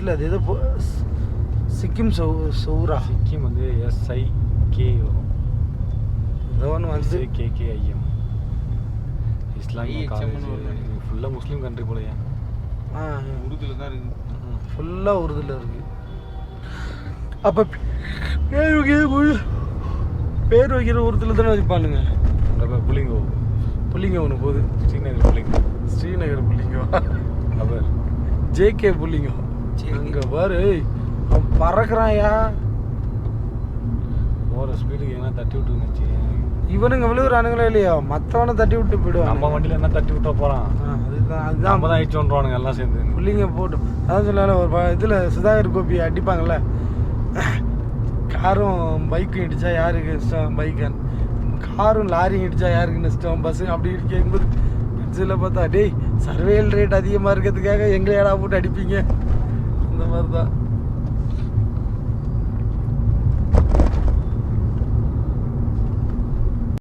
இல்லை அது ஏதோ சிக்கிம் சௌரா. சிக்கிம் வந்து SIK வரும். ஏதோ ஒன்று வந்து KKIM. இஸ்லாமிய காலேஜ் ஃபுல்லாக முஸ்லீம் கண்ட்ரி போலையா? உருதுல தான் இருக்குது. ஃபுல்லாக உருதுல இருக்குது. அப்போ பேர் வைக்கிற உருதுல தானே வைப்பானுங்க. அங்கே புள்ளிங்கோ ஒன்று போகுது. ஸ்ரீநகர் புள்ளிங்கோ. அவர் JK புள்ளிங்கோ. அங்கே பாரு அவன் பறக்கிறான்யா. போகிற ஸ்பீடுக்கு எங்கன்னா தட்டி விட்டுருந்துச்சு. இவனுங்க விழுகுறானுங்களே இல்லையா, மற்றவனை தட்டி விட்டு போயிடுவான். நம்ம வண்டியில் என்ன தட்டி விட்டா போகிறான். அதுதான் நம்ம தான் ஆயிடுச்சோன்றானுங்க எல்லாம் சேர்ந்து. புள்ளிங்க போட்டு அதான் சொல்லல. ஒரு இதில் சுதாகர் கோபி அடிப்பாங்கள்ல, காரும் பைக்கும் இடித்தா யாருக்கு இஷ்டம், பைக்கன் காரும் லாரியும் இடித்தா யாருக்கு இஷ்டம், பஸ்ஸு அப்படி கேட்கும்போது இதில் பார்த்தா டேய் சர்வேல் ரேட் அதிகமாக இருக்கிறதுக்காக எங்களை ஏடா போட்டு அடிப்பீங்க, அந்த மாதிரி தான்.